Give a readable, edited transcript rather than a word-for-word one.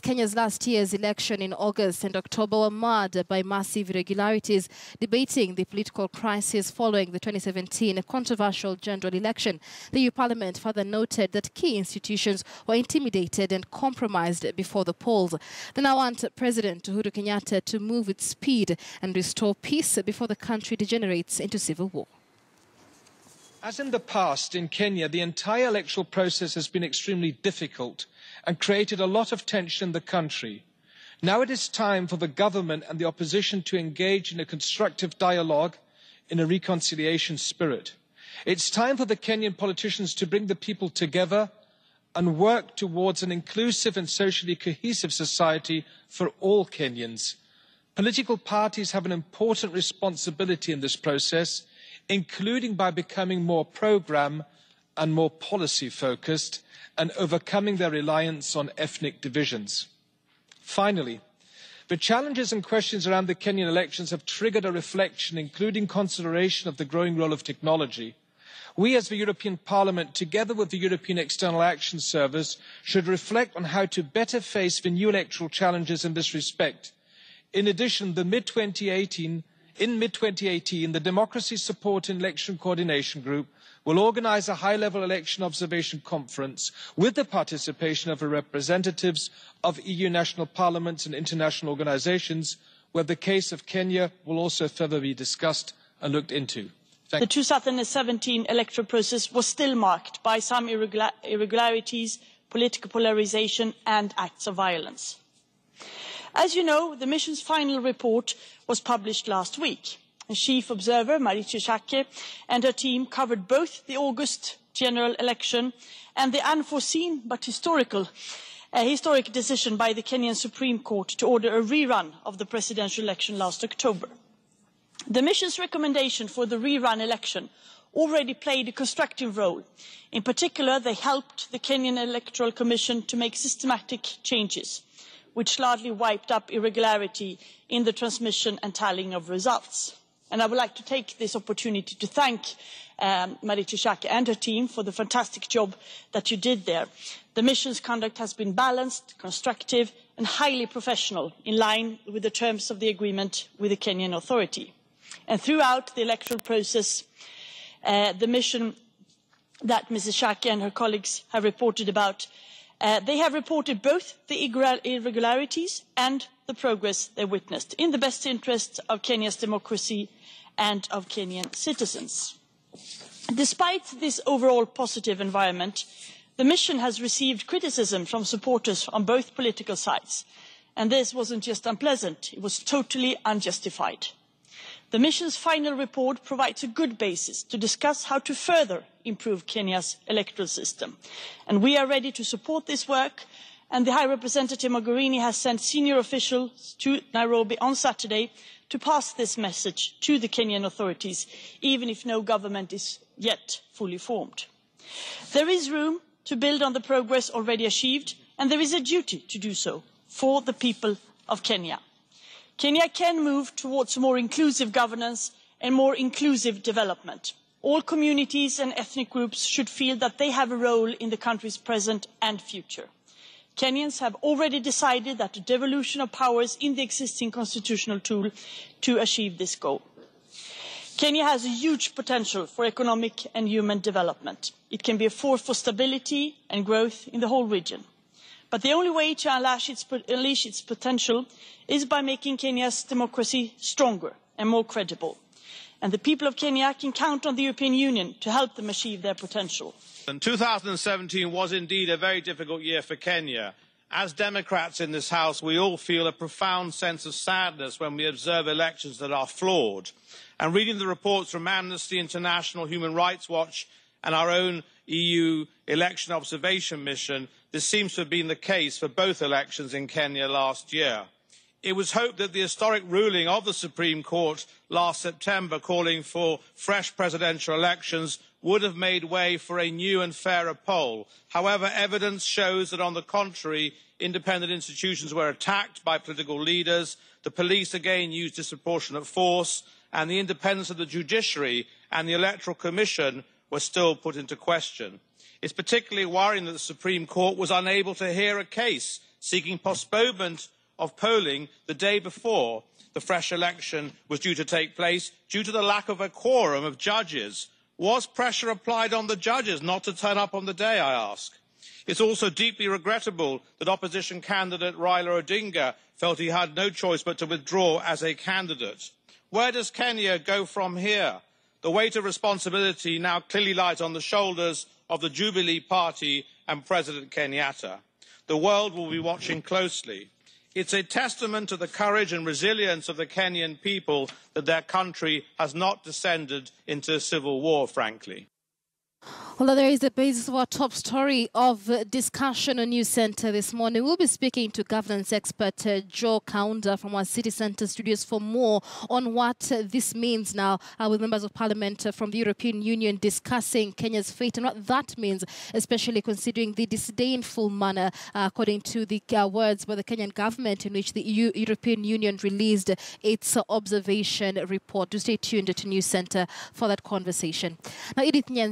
Kenya's last year's election in August and October were marred by massive irregularities, debating the political crisis following the 2017 controversial general election. The EU Parliament further noted that key institutions were intimidated and compromised before the polls. They now want President Uhuru Kenyatta to move with speed and restore peace before the country degenerates into civil war. As in the past in Kenya, the entire electoral process has been extremely difficult and created a lot of tension in the country. Now it is time for the government and the opposition to engage in a constructive dialogue in a reconciliation spirit. It's time for the Kenyan politicians to bring the people together and work towards an inclusive and socially cohesive society for all Kenyans. Political parties have an important responsibility in this process, including by becoming more programme and more policy focused and overcoming their reliance on ethnic divisions. Finally, the challenges and questions around the Kenyan elections have triggered a reflection, including consideration of the growing role of technology. We as the European Parliament, together with the European External Action Service, should reflect on how to better face the new electoral challenges in this respect. In addition, in mid-2018, the Democracy Support and Election Coordination Group will organise a high-level election observation conference with the participation of the representatives of EU national parliaments and international organisations, where the case of Kenya will also further be discussed and looked into. The 2017 electoral process was still marked by some irregularities, political polarisation and acts of violence. As you know, the mission's final report was published last week. The chief observer, Marietje Schaake, and her team covered both the August general election and the unforeseen but historic decision by the Kenyan Supreme Court to order a rerun of the presidential election last October. The mission's recommendation for the rerun election already played a constructive role. In particular, they helped the Kenyan Electoral Commission to make systematic changes, which largely wiped up irregularity in the transmission and tallying of results. And I would like to take this opportunity to thank Marietje Schaake and her team for the fantastic job that you did there. The mission's conduct has been balanced, constructive and highly professional, in line with the terms of the agreement with the Kenyan authority. And throughout the electoral process, the mission that Mrs. Schaake and her colleagues have reported about, they have reported both the irregularities and the progress they witnessed, in the best interest of Kenya's democracy and of Kenyan citizens. Despite this overall positive environment, the mission has received criticism from supporters on both political sides, and this wasn't just unpleasant, it was totally unjustified. The mission's final report provides a good basis to discuss how to further improve Kenya's electoral system, and we are ready to support this work, and the High Representative Mogherini has sent senior officials to Nairobi on Saturday to pass this message to the Kenyan authorities, even if no government is yet fully formed. There is room to build on the progress already achieved, and there is a duty to do so for the people of Kenya. Kenya can move towards more inclusive governance and more inclusive development. All communities and ethnic groups should feel that they have a role in the country's present and future. Kenyans have already decided that the devolution of powers in the existing constitutional tool to achieve this goal. Kenya has a huge potential for economic and human development. It can be a force for stability and growth in the whole region. But the only way to unleash its potential is by making Kenya's democracy stronger and more credible. And the people of Kenya can count on the European Union to help them achieve their potential. 2017 was indeed a very difficult year for Kenya. As Democrats in this House, we all feel a profound sense of sadness when we observe elections that are flawed. And reading the reports from Amnesty International, Human Rights Watch and our own EU election observation mission, this seems to have been the case for both elections in Kenya last year. It was hoped that the historic ruling of the Supreme Court last September calling for fresh presidential elections would have made way for a new and fairer poll. However, evidence shows that, on the contrary, independent institutions were attacked by political leaders, the police again used disproportionate force, and the independence of the judiciary and the Electoral Commission were still put into question. It's particularly worrying that the Supreme Court was unable to hear a case seeking postponement of polling the day before the fresh election was due to take place due to the lack of a quorum of judges. Was pressure applied on the judges not to turn up on the day, I ask? It's also deeply regrettable that opposition candidate Raila Odinga felt he had no choice but to withdraw as a candidate. Where does Kenya go from here? The weight of responsibility now clearly lies on the shoulders of the Jubilee Party and President Kenyatta. The world will be watching closely. It's a testament to the courage and resilience of the Kenyan people that their country has not descended into civil war, frankly. Well, there is the basis of our top story of discussion on News Centre this morning. We'll be speaking to governance expert Joe Kaunda from our City Centre studios for more on what this means now with members of parliament from the European Union discussing Kenya's fate and what that means, especially considering the disdainful manner, according to the words by the Kenyan government, in which the European Union released its observation report. Do stay tuned to News Centre for that conversation. Now, Edith Nyanzi.